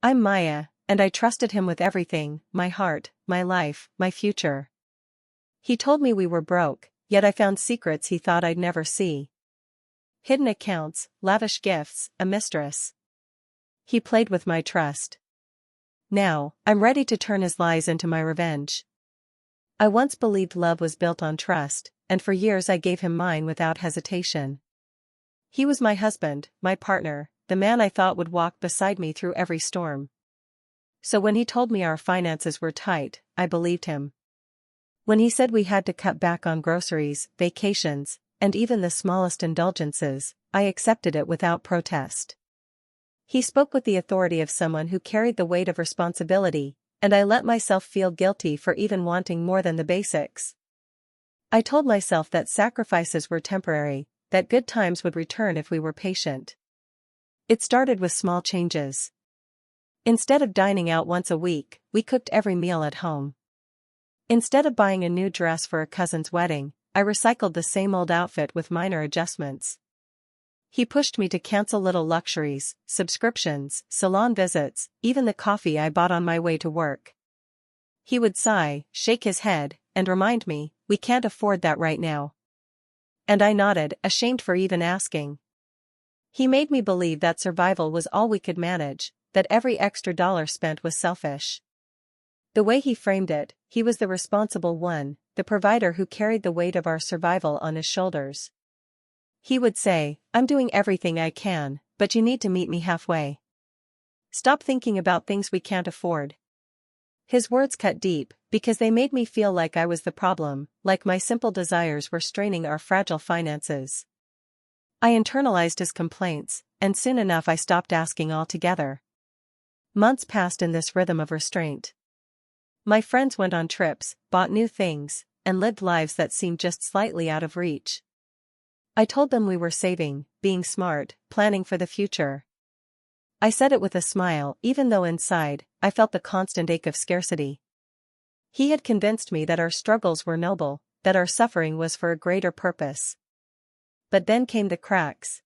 I'm Maya, and I trusted him with everything, my heart, my life, my future. He told me we were broke, yet I found secrets he thought I'd never see. Hidden accounts, lavish gifts, a mistress. He played with my trust. Now, I'm ready to turn his lies into my revenge. I once believed love was built on trust, and for years I gave him mine without hesitation. He was my husband, my partner, the man I thought would walk beside me through every storm. So when he told me our finances were tight, I believed him. When he said we had to cut back on groceries, vacations, and even the smallest indulgences, I accepted it without protest. He spoke with the authority of someone who carried the weight of responsibility, and I let myself feel guilty for even wanting more than the basics. I told myself that sacrifices were temporary, that good times would return if we were patient. It started with small changes. Instead of dining out once a week, we cooked every meal at home. Instead of buying a new dress for a cousin's wedding, I recycled the same old outfit with minor adjustments. He pushed me to cancel little luxuries, subscriptions, salon visits, even the coffee I bought on my way to work. He would sigh, shake his head, and remind me, we can't afford that right now. And I nodded, ashamed for even asking. He made me believe that survival was all we could manage, that every extra dollar spent was selfish. The way he framed it, he was the responsible one, the provider who carried the weight of our survival on his shoulders. He would say, I'm doing everything I can, but you need to meet me halfway. Stop thinking about things we can't afford. His words cut deep, because they made me feel like I was the problem, like my simple desires were straining our fragile finances. I internalized his complaints, and soon enough I stopped asking altogether. Months passed in this rhythm of restraint. My friends went on trips, bought new things, and lived lives that seemed just slightly out of reach. I told them we were saving, being smart, planning for the future. I said it with a smile, even though inside, I felt the constant ache of scarcity. He had convinced me that our struggles were noble, that our suffering was for a greater purpose. But then came the cracks.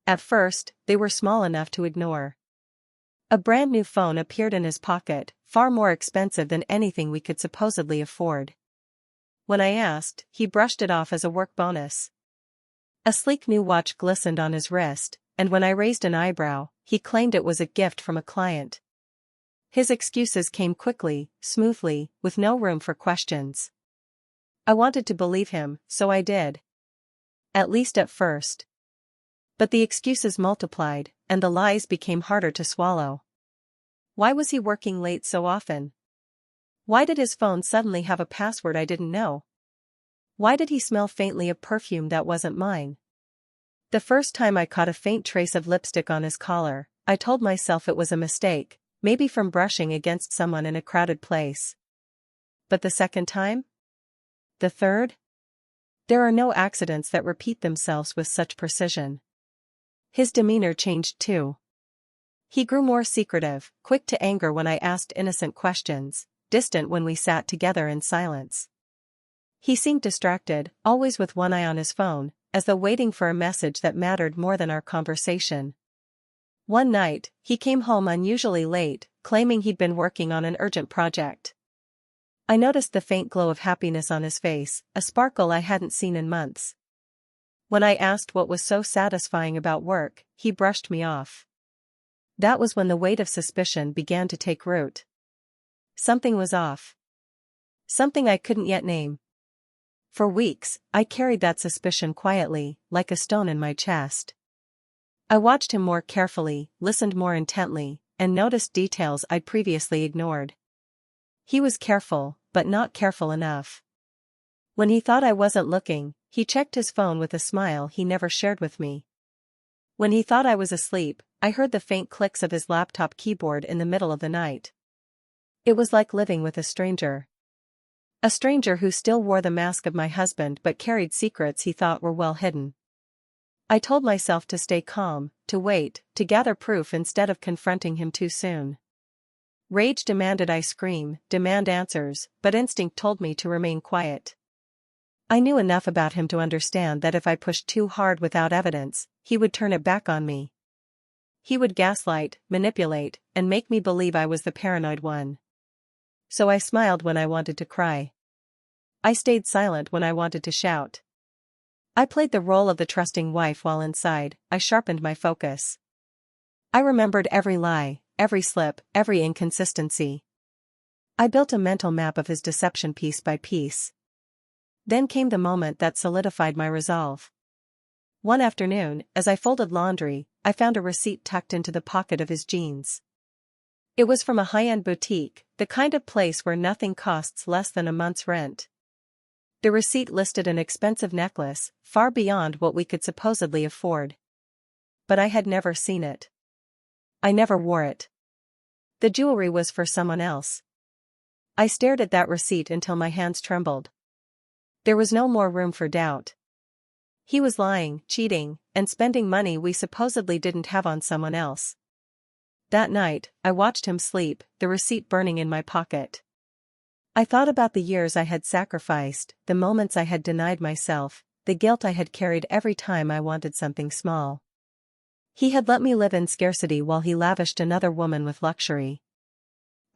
At first, they were small enough to ignore. A brand new phone appeared in his pocket, far more expensive than anything we could supposedly afford. When I asked, he brushed it off as a work bonus. A sleek new watch glistened on his wrist, and when I raised an eyebrow, he claimed it was a gift from a client. His excuses came quickly, smoothly, with no room for questions. I wanted to believe him, so I did. At least at first. But the excuses multiplied, and the lies became harder to swallow. Why was he working late so often? Why did his phone suddenly have a password I didn't know? Why did he smell faintly of perfume that wasn't mine? The first time I caught a faint trace of lipstick on his collar, I told myself it was a mistake, maybe from brushing against someone in a crowded place. But the second time? The third? There are no accidents that repeat themselves with such precision. His demeanor changed too. He grew more secretive, quick to anger when I asked innocent questions, distant when we sat together in silence. He seemed distracted, always with one eye on his phone, as though waiting for a message that mattered more than our conversation. One night, he came home unusually late, claiming he'd been working on an urgent project. I noticed the faint glow of happiness on his face, a sparkle I hadn't seen in months. When I asked what was so satisfying about work, he brushed me off. That was when the weight of suspicion began to take root. Something was off. Something I couldn't yet name. For weeks, I carried that suspicion quietly, like a stone in my chest. I watched him more carefully, listened more intently, and noticed details I'd previously ignored. He was careful, but not careful enough. When he thought I wasn't looking, he checked his phone with a smile he never shared with me. When he thought I was asleep, I heard the faint clicks of his laptop keyboard in the middle of the night. It was like living with a stranger. A stranger who still wore the mask of my husband but carried secrets he thought were well hidden. I told myself to stay calm, to wait, to gather proof instead of confronting him too soon. Rage demanded I scream, demand answers, but instinct told me to remain quiet. I knew enough about him to understand that if I pushed too hard without evidence, he would turn it back on me. He would gaslight, manipulate, and make me believe I was the paranoid one. So I smiled when I wanted to cry. I stayed silent when I wanted to shout. I played the role of the trusting wife while inside, I sharpened my focus. I remembered every lie, every slip, every inconsistency. I built a mental map of his deception piece by piece. Then came the moment that solidified my resolve. One afternoon, as I folded laundry, I found a receipt tucked into the pocket of his jeans. It was from a high-end boutique, the kind of place where nothing costs less than a month's rent. The receipt listed an expensive necklace, far beyond what we could supposedly afford. But I had never seen it. I never wore it. The jewelry was for someone else. I stared at that receipt until my hands trembled. There was no more room for doubt. He was lying, cheating, and spending money we supposedly didn't have on someone else. That night, I watched him sleep, the receipt burning in my pocket. I thought about the years I had sacrificed, the moments I had denied myself, the guilt I had carried every time I wanted something small. He had let me live in scarcity while he lavished another woman with luxury.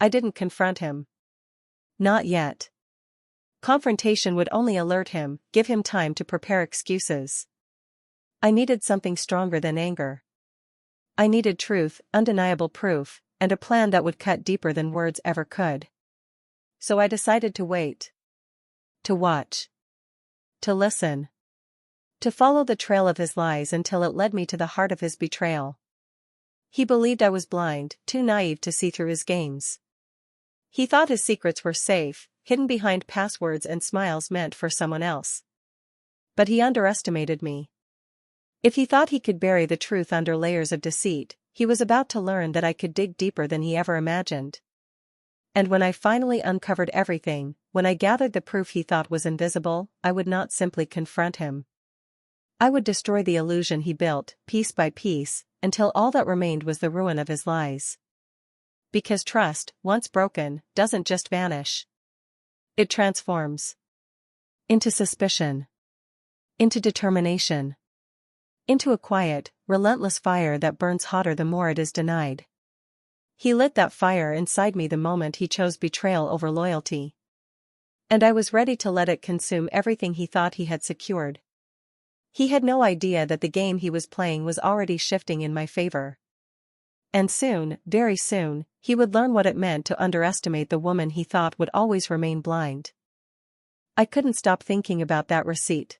I didn't confront him. Not yet. Confrontation would only alert him, give him time to prepare excuses. I needed something stronger than anger. I needed truth, undeniable proof, and a plan that would cut deeper than words ever could. So I decided to wait. To watch. To listen. To follow the trail of his lies until it led me to the heart of his betrayal. He believed I was blind, too naive to see through his games. He thought his secrets were safe, hidden behind passwords and smiles meant for someone else. But he underestimated me. If he thought he could bury the truth under layers of deceit, he was about to learn that I could dig deeper than he ever imagined. And when I finally uncovered everything, when I gathered the proof he thought was invisible, I would not simply confront him. I would destroy the illusion he built, piece by piece, until all that remained was the ruin of his lies. Because trust, once broken, doesn't just vanish. It transforms. Into suspicion. Into determination. Into a quiet, relentless fire that burns hotter the more it is denied. He lit that fire inside me the moment he chose betrayal over loyalty. And I was ready to let it consume everything he thought he had secured. He had no idea that the game he was playing was already shifting in my favor. And soon, very soon, he would learn what it meant to underestimate the woman he thought would always remain blind. I couldn't stop thinking about that receipt.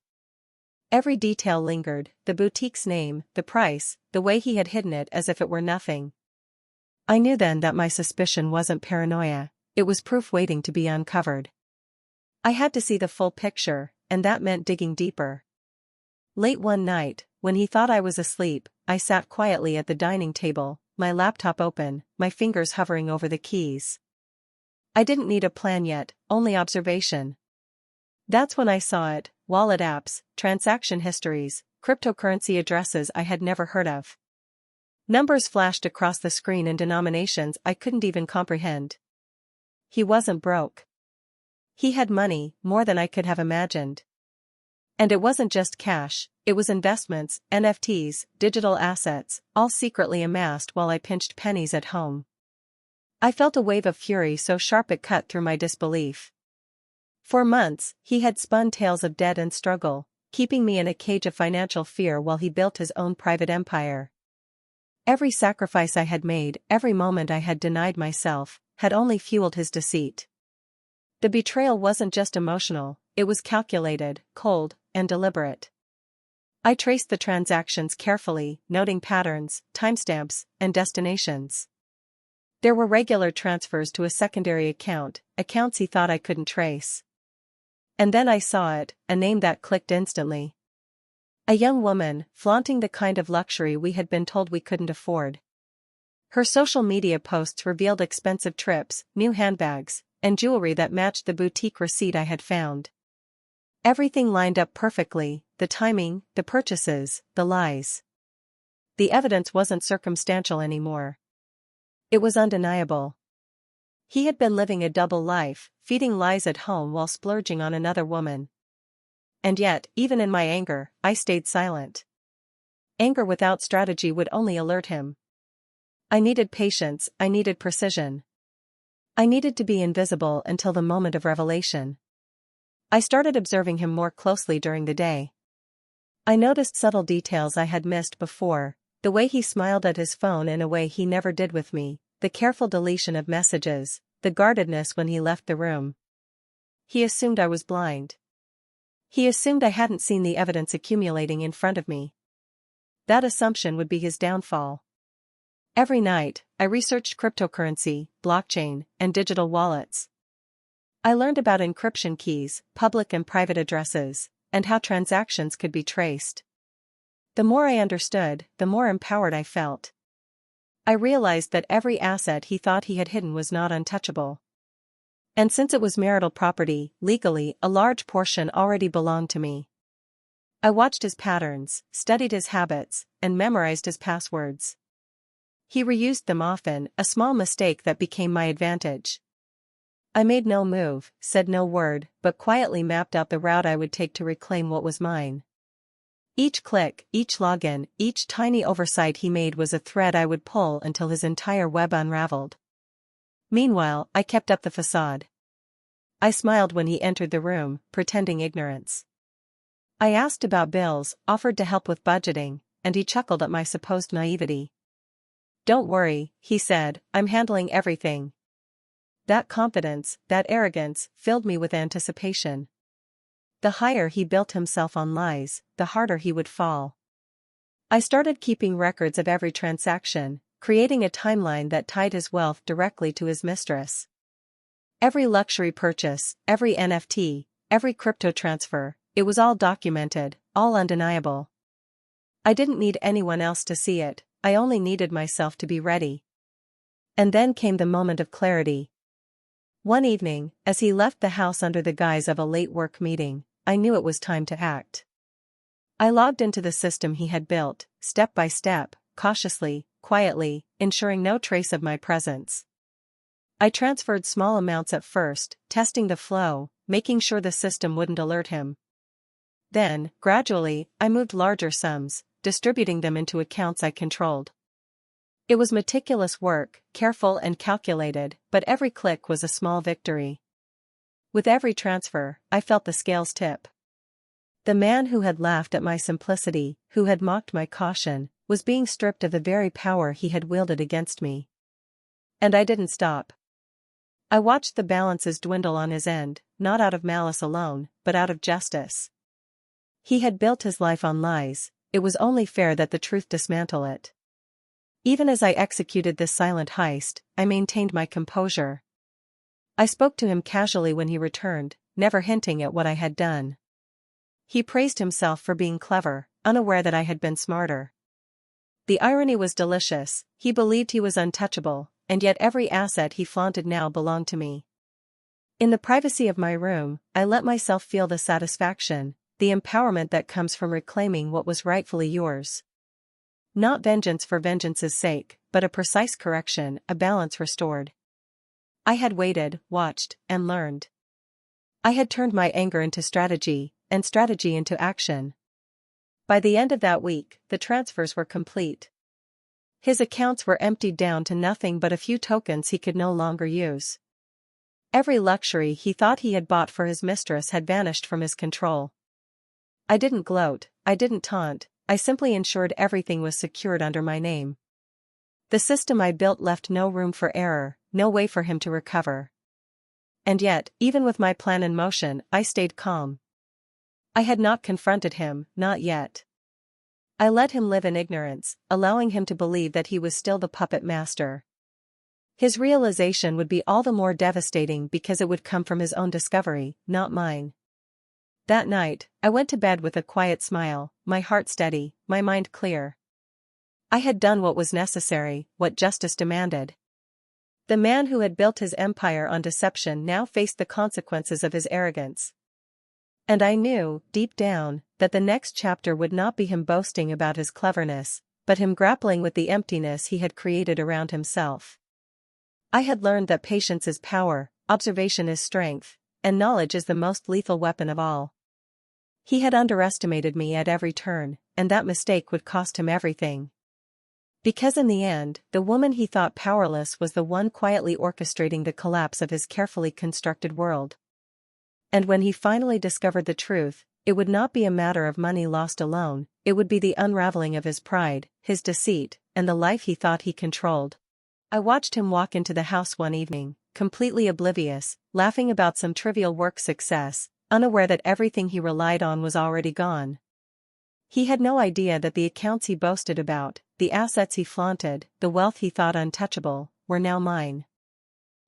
Every detail lingered, the boutique's name, the price, the way he had hidden it as if it were nothing. I knew then that my suspicion wasn't paranoia, it was proof waiting to be uncovered. I had to see the full picture, and that meant digging deeper. Late one night, when he thought I was asleep, I sat quietly at the dining table, my laptop open, my fingers hovering over the keys. I didn't need a plan yet, only observation. That's when I saw it: wallet apps, transaction histories, cryptocurrency addresses I had never heard of. Numbers flashed across the screen in denominations I couldn't even comprehend. He wasn't broke. He had money, more than I could have imagined. And it wasn't just cash, it was investments, NFTs, digital assets, all secretly amassed while I pinched pennies at home. I felt a wave of fury so sharp it cut through my disbelief. For months, he had spun tales of debt and struggle, keeping me in a cage of financial fear while he built his own private empire. Every sacrifice I had made, every moment I had denied myself, had only fueled his deceit. The betrayal wasn't just emotional, it was calculated, cold, and deliberate. I traced the transactions carefully, noting patterns, timestamps, and destinations. There were regular transfers to a secondary account, accounts he thought I couldn't trace. And then I saw it, a name that clicked instantly. A young woman, flaunting the kind of luxury we had been told we couldn't afford. Her social media posts revealed expensive trips, new handbags, and jewelry that matched the boutique receipt I had found. Everything lined up perfectly: the timing, the purchases, the lies. The evidence wasn't circumstantial anymore. It was undeniable. He had been living a double life, feeding lies at home while splurging on another woman. And yet, even in my anger, I stayed silent. Anger without strategy would only alert him. I needed patience, I needed precision. I needed to be invisible until the moment of revelation. I started observing him more closely during the day. I noticed subtle details I had missed before, the way he smiled at his phone in a way he never did with me, the careful deletion of messages, the guardedness when he left the room. He assumed I was blind. He assumed I hadn't seen the evidence accumulating in front of me. That assumption would be his downfall. Every night, I researched cryptocurrency, blockchain, and digital wallets. I learned about encryption keys, public and private addresses, and how transactions could be traced. The more I understood, the more empowered I felt. I realized that every asset he thought he had hidden was not untouchable. And since it was marital property, legally, a large portion already belonged to me. I watched his patterns, studied his habits, and memorized his passwords. He reused them often, a small mistake that became my advantage. I made no move, said no word, but quietly mapped out the route I would take to reclaim what was mine. Each click, each login, each tiny oversight he made was a thread I would pull until his entire web unraveled. Meanwhile, I kept up the facade. I smiled when he entered the room, pretending ignorance. I asked about bills, offered to help with budgeting, and he chuckled at my supposed naivety. "Don't worry," he said, "I'm handling everything." That confidence, that arrogance, filled me with anticipation. The higher he built himself on lies, the harder he would fall. I started keeping records of every transaction, creating a timeline that tied his wealth directly to his mistress. Every luxury purchase, every NFT, every crypto transfer, it was all documented, all undeniable. I didn't need anyone else to see it, I only needed myself to be ready. And then came the moment of clarity. One evening, as he left the house under the guise of a late work meeting, I knew it was time to act. I logged into the system he had built, step by step, cautiously, quietly, ensuring no trace of my presence. I transferred small amounts at first, testing the flow, making sure the system wouldn't alert him. Then, gradually, I moved larger sums, distributing them into accounts I controlled. It was meticulous work, careful and calculated, but every click was a small victory. With every transfer, I felt the scales tip. The man who had laughed at my simplicity, who had mocked my caution, was being stripped of the very power he had wielded against me. And I didn't stop. I watched the balances dwindle on his end, not out of malice alone, but out of justice. He had built his life on lies, it was only fair that the truth dismantle it. Even as I executed this silent heist, I maintained my composure. I spoke to him casually when he returned, never hinting at what I had done. He praised himself for being clever, unaware that I had been smarter. The irony was delicious, he believed he was untouchable, and yet every asset he flaunted now belonged to me. In the privacy of my room, I let myself feel the satisfaction, the empowerment that comes from reclaiming what was rightfully yours. Not vengeance for vengeance's sake, but a precise correction, a balance restored. I had waited, watched, and learned. I had turned my anger into strategy, and strategy into action. By the end of that week, the transfers were complete. His accounts were emptied down to nothing but a few tokens he could no longer use. Every luxury he thought he had bought for his mistress had vanished from his control. I didn't gloat, I didn't taunt, I simply ensured everything was secured under my name. The system I built left no room for error, no way for him to recover. And yet, even with my plan in motion, I stayed calm. I had not confronted him, not yet. I let him live in ignorance, allowing him to believe that he was still the puppet master. His realization would be all the more devastating because it would come from his own discovery, not mine. That night, I went to bed with a quiet smile, my heart steady, my mind clear. I had done what was necessary, what justice demanded. The man who had built his empire on deception now faced the consequences of his arrogance. And I knew, deep down, that the next chapter would not be him boasting about his cleverness, but him grappling with the emptiness he had created around himself. I had learned that patience is power, observation is strength, and knowledge is the most lethal weapon of all. He had underestimated me at every turn, and that mistake would cost him everything. Because in the end, the woman he thought powerless was the one quietly orchestrating the collapse of his carefully constructed world. And when he finally discovered the truth, it would not be a matter of money lost alone, it would be the unraveling of his pride, his deceit, and the life he thought he controlled. I watched him walk into the house one evening, completely oblivious, laughing about some trivial work success, unaware that everything he relied on was already gone. He had no idea that the accounts he boasted about, the assets he flaunted, the wealth he thought untouchable, were now mine.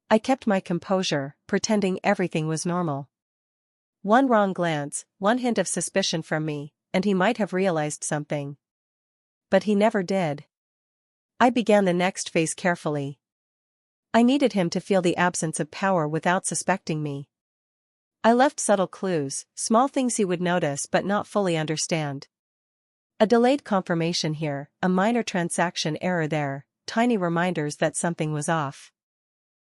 I kept my composure, pretending everything was normal. One wrong glance, one hint of suspicion from me, and he might have realized something. But he never did. I began the next phase carefully. I needed him to feel the absence of power without suspecting me. I left subtle clues, small things he would notice but not fully understand. A delayed confirmation here, a minor transaction error there, tiny reminders that something was off.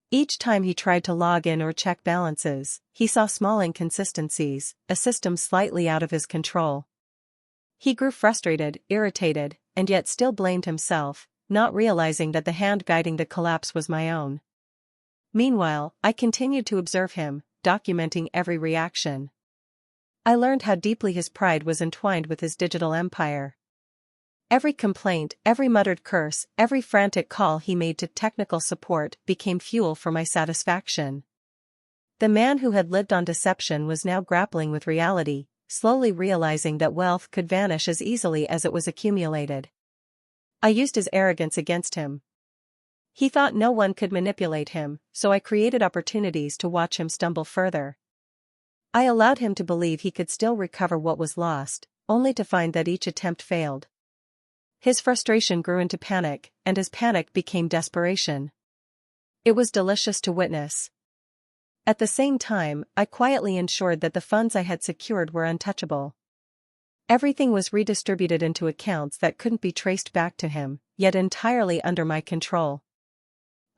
Each time he tried to log in or check balances, he saw small inconsistencies, a system slightly out of his control. He grew frustrated, irritated, and yet still blamed himself, not realizing that the hand guiding the collapse was my own. Meanwhile, I continued to observe him, documenting every reaction. I learned how deeply his pride was entwined with his digital empire. Every complaint, every muttered curse, every frantic call he made to technical support became fuel for my satisfaction. The man who had lived on deception was now grappling with reality, slowly realizing that wealth could vanish as easily as it was accumulated. I used his arrogance against him. He thought no one could manipulate him, so I created opportunities to watch him stumble further. I allowed him to believe he could still recover what was lost, only to find that each attempt failed. His frustration grew into panic, and his panic became desperation. It was delicious to witness. At the same time, I quietly ensured that the funds I had secured were untouchable. Everything was redistributed into accounts that couldn't be traced back to him, yet entirely under my control.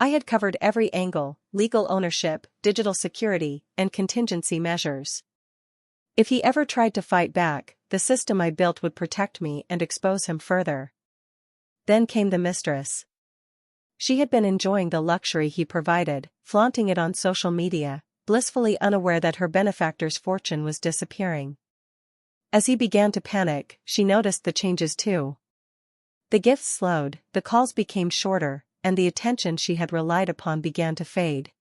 I had covered every angle: legal ownership, digital security, and contingency measures. If he ever tried to fight back, the system I built would protect me and expose him further. Then came the mistress. She had been enjoying the luxury he provided, flaunting it on social media, blissfully unaware that her benefactor's fortune was disappearing. As he began to panic, she noticed the changes too. The gifts slowed, the calls became shorter, and the attention she had relied upon began to fade.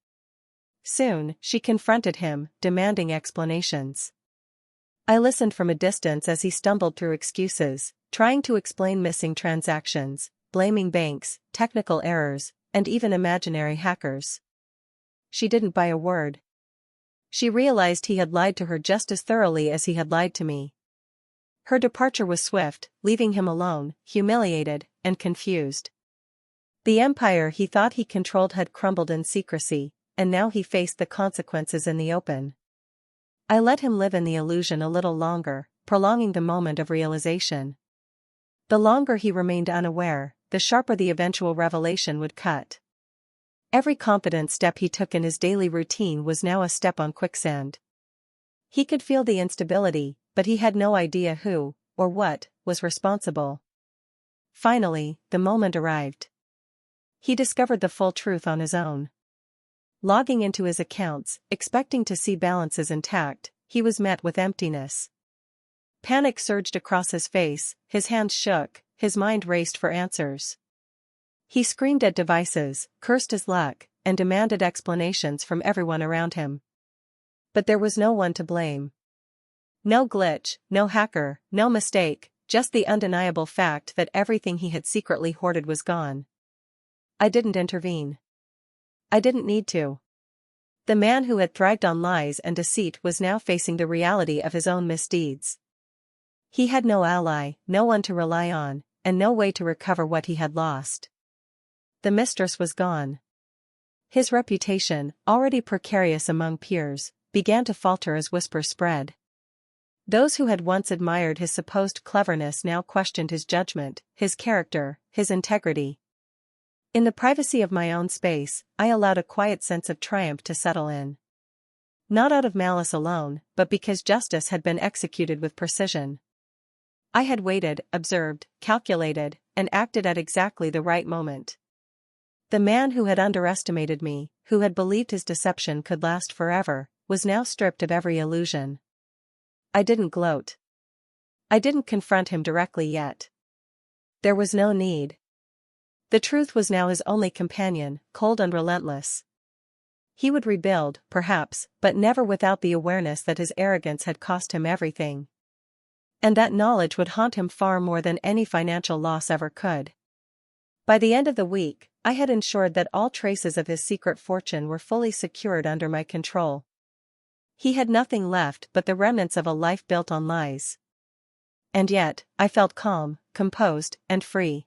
Soon, she confronted him, demanding explanations. I listened from a distance as he stumbled through excuses, trying to explain missing transactions, blaming banks, technical errors, and even imaginary hackers. She didn't buy a word. She realized he had lied to her just as thoroughly as he had lied to me. Her departure was swift, leaving him alone, humiliated, and confused. The empire he thought he controlled had crumbled in secrecy, and now he faced the consequences in the open. I let him live in the illusion a little longer, prolonging the moment of realization. The longer he remained unaware, the sharper the eventual revelation would cut. Every confident step he took in his daily routine was now a step on quicksand. He could feel the instability, but he had no idea who, or what, was responsible. Finally, the moment arrived. He discovered the full truth on his own. Logging into his accounts, expecting to see balances intact, he was met with emptiness. Panic surged across his face, his hands shook, his mind raced for answers. He screamed at devices, cursed his luck, and demanded explanations from everyone around him. But there was no one to blame. No glitch, no hacker, no mistake, just the undeniable fact that everything he had secretly hoarded was gone. I didn't intervene. I didn't need to. The man who had thrived on lies and deceit was now facing the reality of his own misdeeds. He had no ally, no one to rely on, and no way to recover what he had lost. The mistress was gone. His reputation, already precarious among peers, began to falter as whispers spread. Those who had once admired his supposed cleverness now questioned his judgment, his character, his integrity. In the privacy of my own space, I allowed a quiet sense of triumph to settle in. Not out of malice alone, but because justice had been executed with precision. I had waited, observed, calculated, and acted at exactly the right moment. The man who had underestimated me, who had believed his deception could last forever, was now stripped of every illusion. I didn't gloat. I didn't confront him directly yet. There was no need. The truth was now his only companion, cold and relentless. He would rebuild, perhaps, but never without the awareness that his arrogance had cost him everything. And that knowledge would haunt him far more than any financial loss ever could. By the end of the week, I had ensured that all traces of his secret fortune were fully secured under my control. He had nothing left but the remnants of a life built on lies. And yet, I felt calm, composed, and free.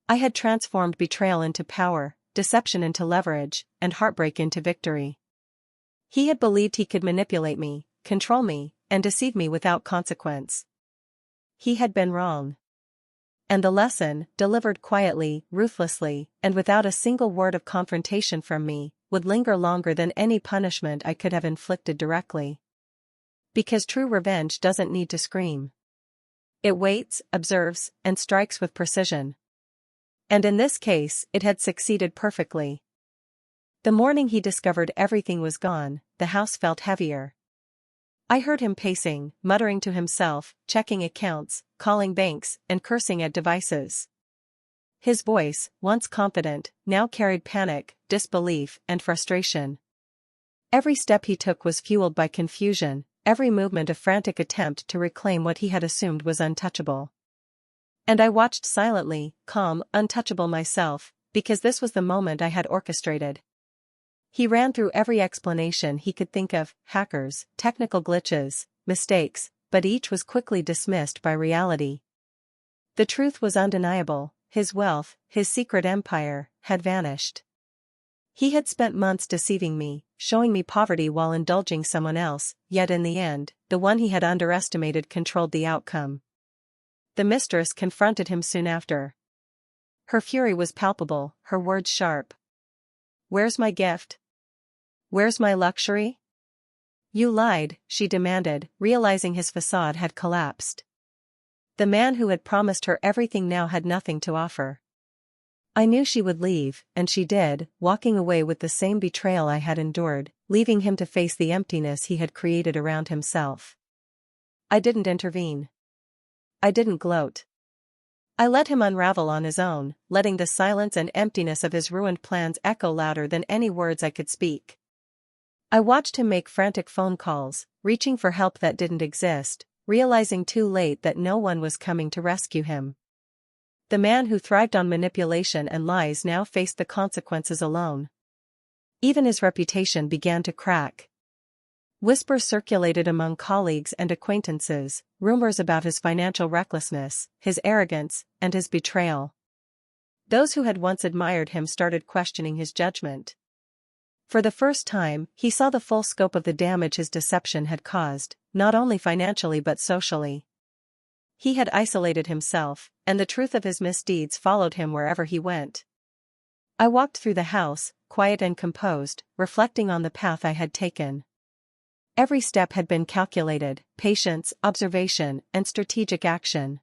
I had transformed betrayal into power, deception into leverage, and heartbreak into victory. He had believed he could manipulate me, control me, and deceive me without consequence. He had been wrong. And the lesson, delivered quietly, ruthlessly, and without a single word of confrontation from me, would linger longer than any punishment I could have inflicted directly. Because true revenge doesn't need to scream. It waits, observes, and strikes with precision. And in this case, it had succeeded perfectly. The morning he discovered everything was gone, the house felt heavier. I heard him pacing, muttering to himself, checking accounts, calling banks, and cursing at devices. His voice, once confident, now carried panic, disbelief, and frustration. Every step he took was fueled by confusion, every movement a frantic attempt to reclaim what he had assumed was untouchable. And I watched silently, calm, untouchable myself, because this was the moment I had orchestrated. He ran through every explanation he could think of, hackers, technical glitches, mistakes, but each was quickly dismissed by reality. The truth was undeniable: his wealth, his secret empire, had vanished. He had spent months deceiving me, showing me poverty while indulging someone else, yet in the end, the one he had underestimated controlled the outcome. The mistress confronted him soon after. Her fury was palpable, her words sharp. "Where's my gift? Where's my luxury?" "You lied," she demanded, realizing his facade had collapsed. The man who had promised her everything now had nothing to offer. I knew she would leave, and she did, walking away with the same betrayal I had endured, leaving him to face the emptiness he had created around himself. I didn't intervene. I didn't gloat. I let him unravel on his own, letting the silence and emptiness of his ruined plans echo louder than any words I could speak. I watched him make frantic phone calls, reaching for help that didn't exist, realizing too late that no one was coming to rescue him. The man who thrived on manipulation and lies now faced the consequences alone. Even his reputation began to crack. Whispers circulated among colleagues and acquaintances, rumors about his financial recklessness, his arrogance, and his betrayal. Those who had once admired him started questioning his judgment. For the first time, he saw the full scope of the damage his deception had caused, not only financially but socially. He had isolated himself, and the truth of his misdeeds followed him wherever he went. I walked through the house, quiet and composed, reflecting on the path I had taken. Every step had been calculated: patience, observation, and strategic action.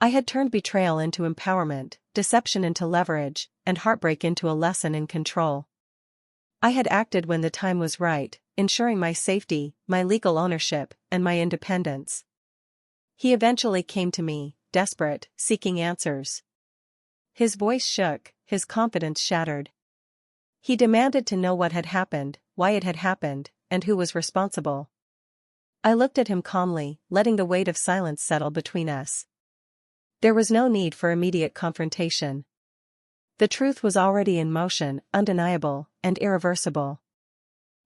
I had turned betrayal into empowerment, deception into leverage, and heartbreak into a lesson in control. I had acted when the time was right, ensuring my safety, my legal ownership, and my independence. He eventually came to me, desperate, seeking answers. His voice shook, his confidence shattered. He demanded to know what had happened, why it had happened, and who was responsible. I looked at him calmly, letting the weight of silence settle between us. There was no need for immediate confrontation. The truth was already in motion, undeniable, and irreversible.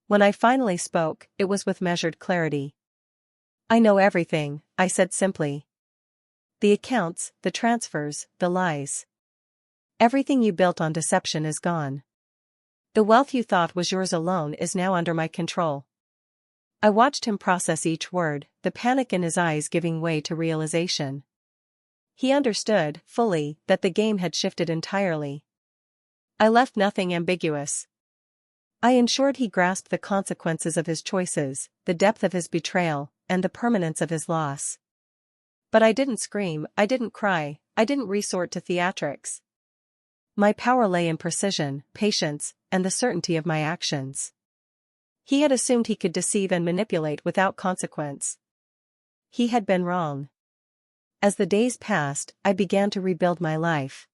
When I finally spoke, it was with measured clarity. "I know everything," I said simply. "The accounts, the transfers, the lies. Everything you built on deception is gone. The wealth you thought was yours alone is now under my control." I watched him process each word, the panic in his eyes giving way to realization. He understood, fully, that the game had shifted entirely. I left nothing ambiguous. I ensured he grasped the consequences of his choices, the depth of his betrayal, and the permanence of his loss. But I didn't scream, I didn't cry, I didn't resort to theatrics. My power lay in precision, patience, and the certainty of my actions. He had assumed he could deceive and manipulate without consequence. He had been wrong. As the days passed, I began to rebuild my life.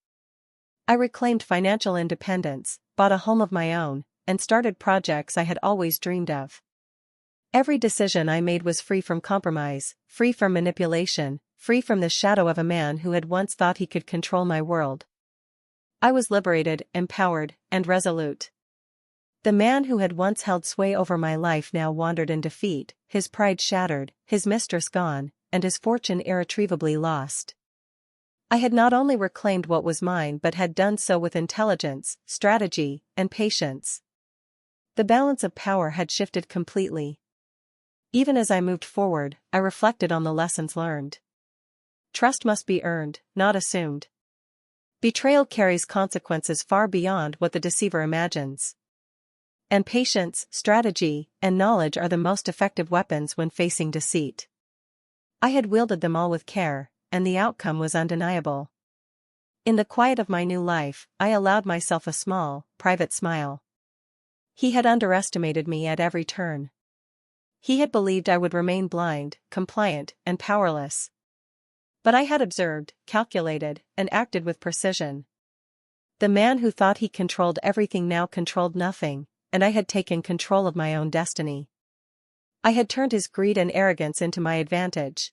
I reclaimed financial independence, bought a home of my own, and started projects I had always dreamed of. Every decision I made was free from compromise, free from manipulation, free from the shadow of a man who had once thought he could control my world. I was liberated, empowered, and resolute. The man who had once held sway over my life now wandered in defeat, his pride shattered, his mistress gone, and his fortune irretrievably lost. I had not only reclaimed what was mine but had done so with intelligence, strategy, and patience. The balance of power had shifted completely. Even as I moved forward, I reflected on the lessons learned. Trust must be earned, not assumed. Betrayal carries consequences far beyond what the deceiver imagines. And patience, strategy, and knowledge are the most effective weapons when facing deceit. I had wielded them all with care, and the outcome was undeniable. In the quiet of my new life, I allowed myself a small, private smile. He had underestimated me at every turn. He had believed I would remain blind, compliant, and powerless. But I had observed, calculated, and acted with precision. The man who thought he controlled everything now controlled nothing, and I had taken control of my own destiny. I had turned his greed and arrogance into my advantage.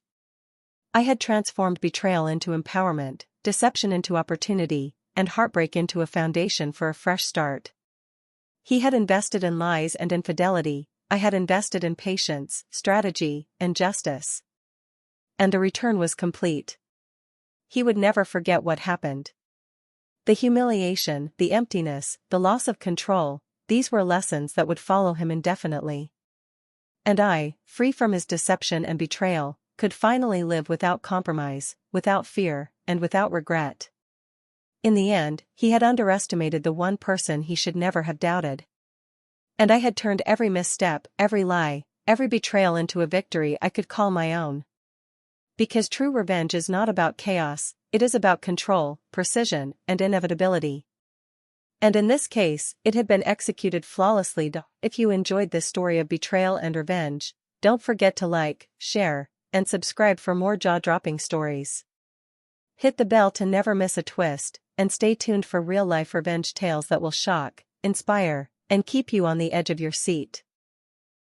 I had transformed betrayal into empowerment, deception into opportunity, and heartbreak into a foundation for a fresh start. He had invested in lies and infidelity, I had invested in patience, strategy, and justice. And the return was complete. He would never forget what happened. The humiliation, the emptiness, the loss of control, these were lessons that would follow him indefinitely. And I, free from his deception and betrayal, could finally live without compromise, without fear, and without regret. In the end, he had underestimated the one person he should never have doubted. And I had turned every misstep, every lie, every betrayal into a victory I could call my own. Because true revenge is not about chaos, it is about control, precision, and inevitability. And in this case, it had been executed flawlessly. If you enjoyed this story of betrayal and revenge, don't forget to like, share, and subscribe for more jaw-dropping stories. Hit the bell to never miss a twist, and stay tuned for real-life revenge tales that will shock, inspire, and keep you on the edge of your seat.